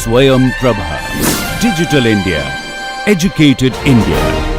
Swayam Prabha. Digital India. Educated India.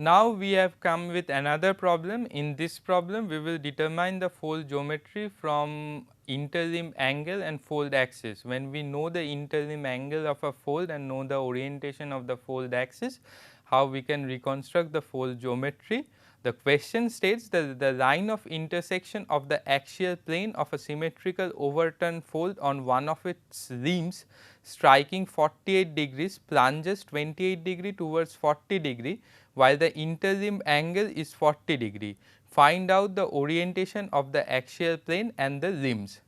Now we have come with another problem. In this problem, we will determine the fold geometry from interlimb angle and fold axis. When we know the interlimb angle of a fold and know the orientation of the fold axis, how we can reconstruct the fold geometry. The question states that the line of intersection of the axial plane of a symmetrical overturned fold on one of its limbs striking 48 degrees plunges 28 degree towards 40 degree, while the interlimb angle is 40 degree. Find out the orientation of the axial plane and the limbs.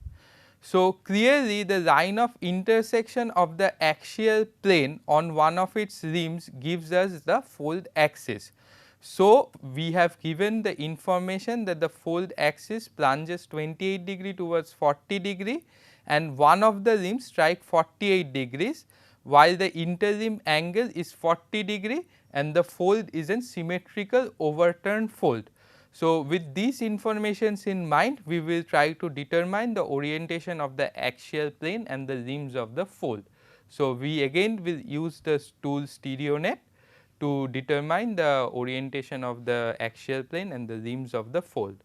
So, clearly the line of intersection of the axial plane on one of its limbs gives us the fold axis. So, we have given the information that the fold axis plunges 28 degree towards 40 degree and one of the limbs strike 48 degrees, while the interlimb angle is 40 degree and the fold is a symmetrical overturned fold. So, with these informations in mind, we will try to determine the orientation of the axial plane and the limbs of the fold. So, we again will use the tool Stereonet to determine the orientation of the axial plane and the limbs of the fold.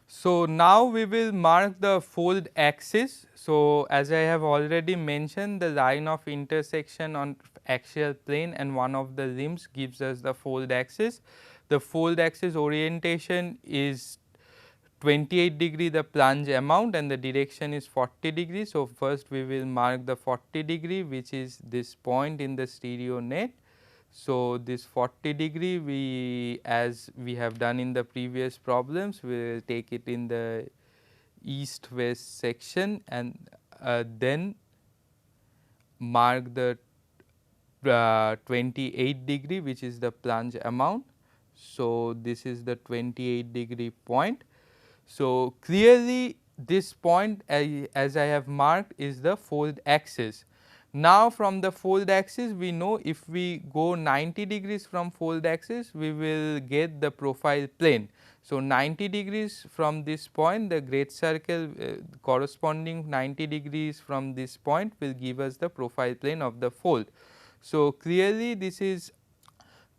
So, now we will mark the fold axis. So, as I have already mentioned, the line of intersection on axial plane and one of the limbs gives us the fold axis. The fold axis orientation is 28 degree the plunge amount and the direction is 40 degree. So, first we will mark the 40 degree, which is this point in the stereo net. So, this 40 degree we, as we have done in the previous problems, we will take it in the east west section and then mark the 28 degree, which is the plunge amount. So, this is the 28 degree point. So, clearly this point as I have marked is the fold axis. Now, from the fold axis we know if we go 90 degrees from fold axis, we will get the profile plane. So, 90 degrees from this point, the great circle corresponding 90 degrees from this point will give us the profile plane of the fold. So, clearly this is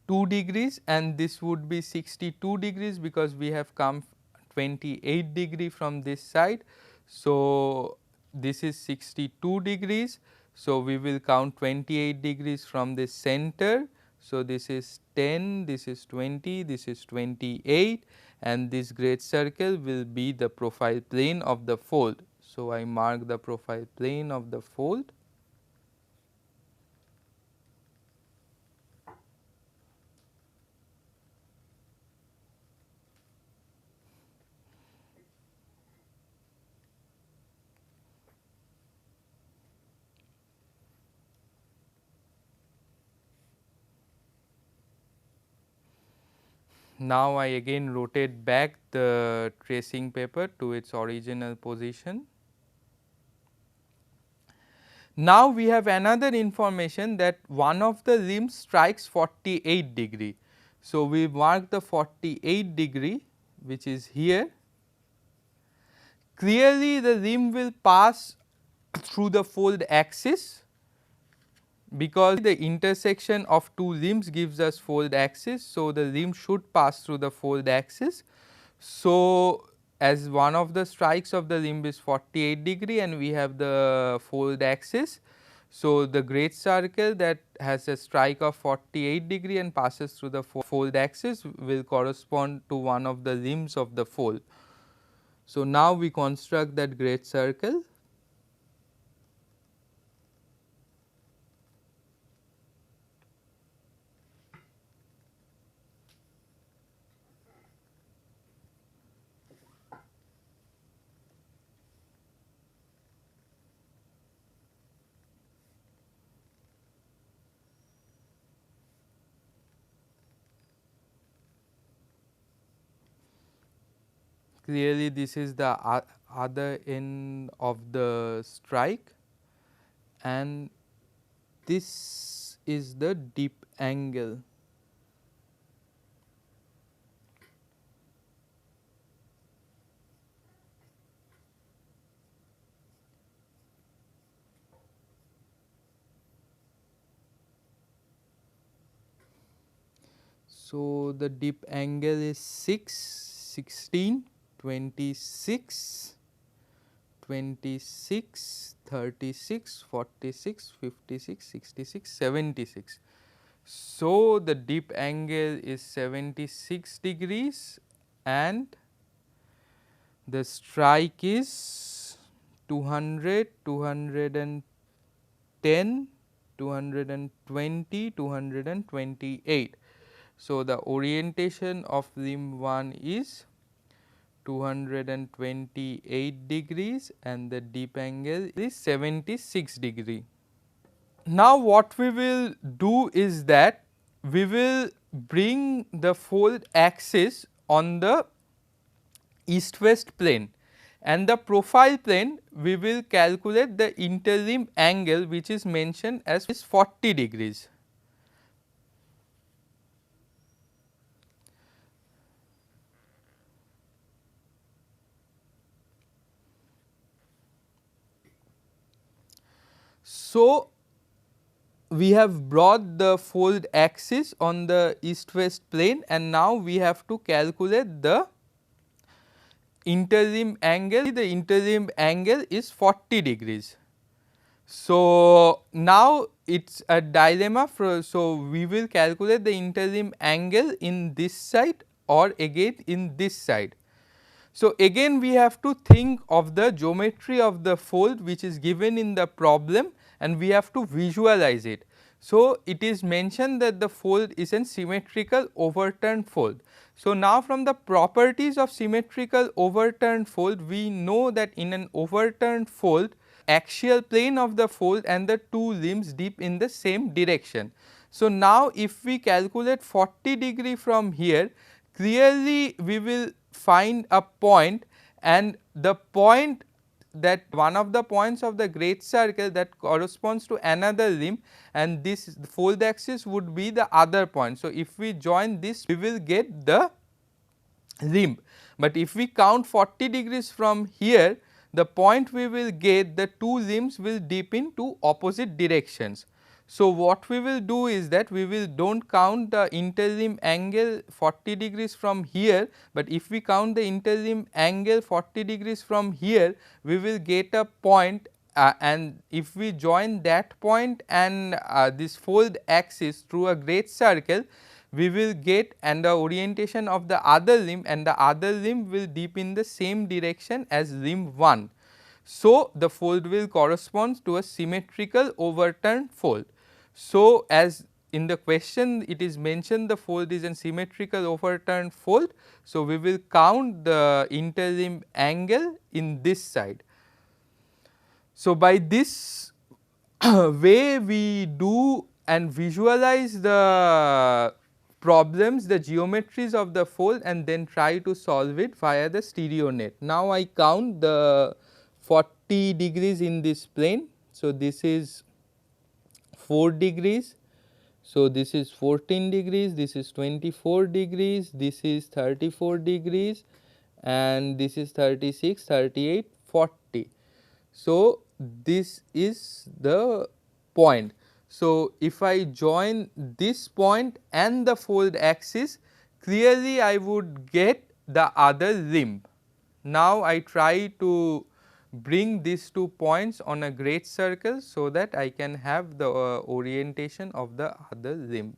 2 degrees and this would be 62 degrees because we have come 28 degree from this side. So, this is 62 degrees. So, we will count 28 degrees from the center. So, this is 10, this is 20, this is 28 and this great circle will be the profile plane of the fold. So, I mark the profile plane of the fold. Now, I again rotate back the tracing paper to its original position. Now, we have another information that one of the limbs strikes 48 degree. So, we mark the 48 degree, which is here. Clearly, the limb will pass through the fold axis because the intersection of two limbs gives us fold axis. So, the limb should pass through the fold axis. So, as one of the strikes of the limb is 48 degree and we have the fold axis. So, the great circle that has a strike of 48 degree and passes through the fold axis will correspond to one of the limbs of the fold. So, now we construct that great circle. clearly this is the other end of the strike, and this is the dip angle. So, the dip angle is 6, 16, 26, 26, 36, 46, 56, 66, 76. So, the dip angle is 76 degrees and the strike is 200, 210, 220, 228. So, the orientation of limb 1 is 228 degrees and the dip angle is 76 degree. Now, what we will do is that we will bring the fold axis on the east west plane, and the profile plane we will calculate the interlimb angle which is mentioned as 40 degrees. So, we have brought the fold axis on the east west plane, and now we have to calculate the interlimb angle. The interlimb angle is 40 degrees. So, now it is a dilemma so we will calculate the interlimb angle in this side or again in this side. So, again we have to think of the geometry of the fold which is given in the problem, and we have to visualize it. So, it is mentioned that the fold is a symmetrical overturned fold. So, now from the properties of symmetrical overturned fold, we know that in an overturned fold, axial plane of the fold and the two limbs dip in the same direction. So, now if we calculate 40 degree from here, clearly we will find a point, and the point that one of the points of the great circle that corresponds to another limb, and this fold axis would be the other point. So, if we join this, we will get the limb, but if we count 40 degrees from here, the point we will get, the two limbs will dip in two opposite directions. So, what we will do is that we will do not count the interlimb angle 40 degrees from here, but if we count the interlimb angle 40 degrees from here, we will get a point, and if we join that point and this fold axis through a great circle, we will get and the orientation of the other limb, and the other limb will dip in the same direction as limb 1. So, the fold will correspond to a symmetrical overturned fold. So, as in the question it is mentioned the fold is a symmetrical overturned fold. So, we will count the interlimb angle in this side. So, by this way we do and visualize the problems, the geometries of the fold, and then try to solve it via the stereo net. Now, I count the 40 degrees in this plane. So, this is 4 degrees. So, this is 14 degrees, this is 24 degrees, this is 34 degrees, and this is 36, 38, 40. So, this is the point. So, if I join this point and the fold axis, clearly I would get the other limb. Now, I try to bring these 2 points on a great circle, so that I can have the orientation of the other limb.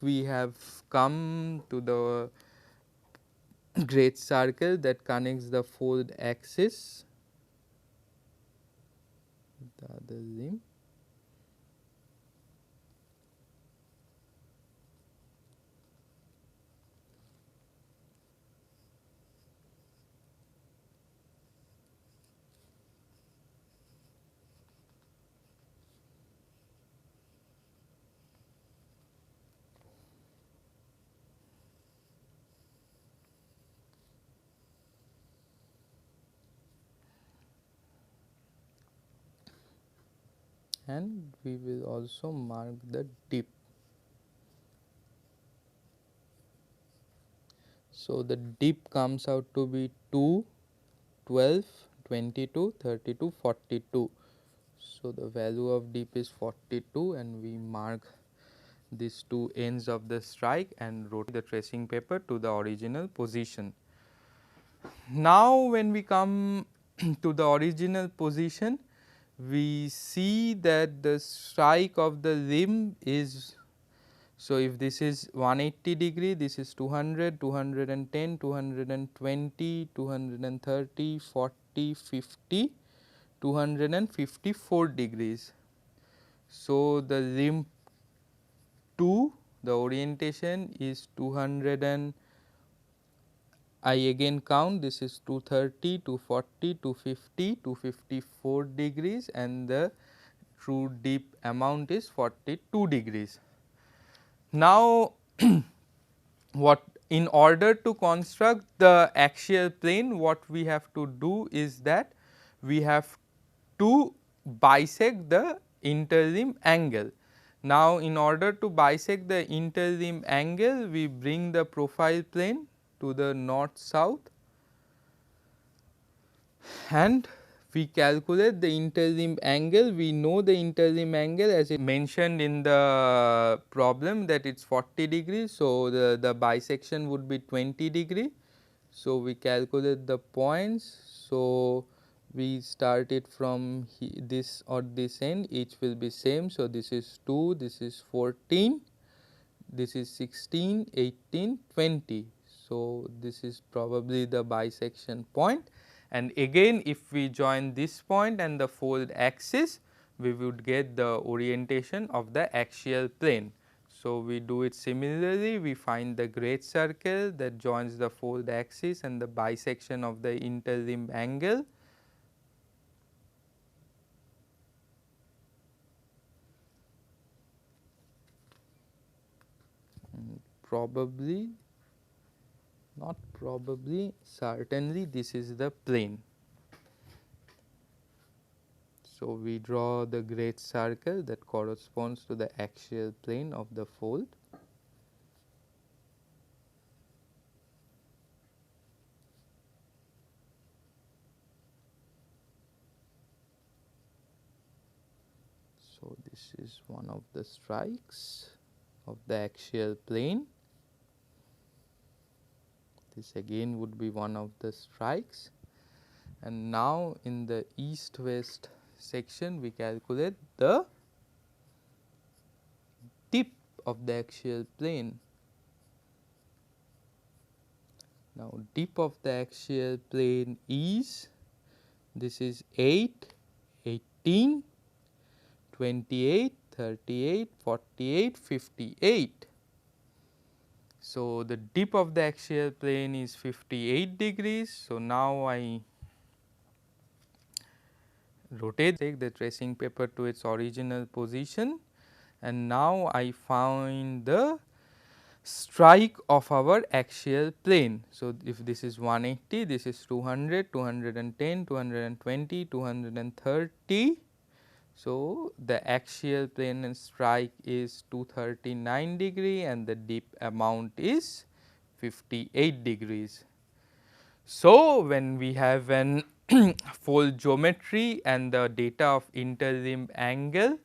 We have come to the great circle that connects the fold axis, the other limb. and we will also mark the dip. So, the dip comes out to be 2, 12, 22, 32, 42. So, the value of dip is 42 and we mark these two ends of the strike and rotate the tracing paper to the original position. Now, when we come to the original position, we see that the strike of the limb is, so if this is 180 degree, this is 200, 210, 220, 230, 40, 50, 254 degrees. So, the limb 2, the orientation is 200 and I again count, this is 230, 240, 250, 254 degrees and the true dip amount is 42 degrees. Now, what in order to construct the axial plane, what we have to do is that we have to bisect the interlimb angle. Now, in order to bisect the interlimb angle, we bring the profile plane to the north south and we calculate the interlimb angle. We know the interlimb angle as it mentioned in the problem that it is 40 degrees. So, the bisection would be 20 degree. So, we calculate the points. So, we start it from this or this end, each will be same. So, this is 2, this is 14, this is 16, 18, 20. So, this is probably the bisection point, and again if we join this point and the fold axis, we would get the orientation of the axial plane. So, we do it similarly, we find the great circle that joins the fold axis and the bisection of the interlimb angle. Probably, not probably, certainly this is the plane. So, we draw the great circle that corresponds to the axial plane of the fold. So, this is one of the strikes of the axial plane. This again would be one of the strikes, and now in the east west section we calculate the dip of the axial plane. Now, dip of the axial plane is, this is 8, 18, 28, 38, 48, 58. So, the dip of the axial plane is 58 degrees. So, now I rotate, take the tracing paper to its original position, and now I find the strike of our axial plane. So, if this is 180, this is 200, 210, 220, 230. So, the axial plane and strike is 239 degree and the dip amount is 58 degrees. So, when we have an fold geometry and the data of interlimb angle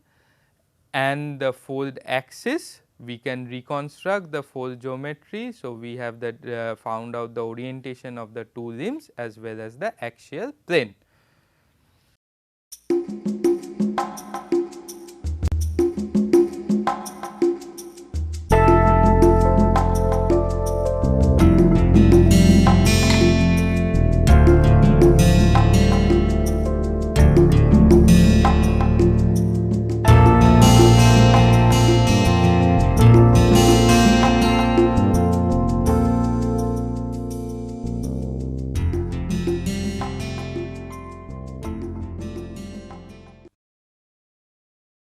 and the fold axis, we can reconstruct the fold geometry. So, we have that found out the orientation of the two limbs as well as the axial plane.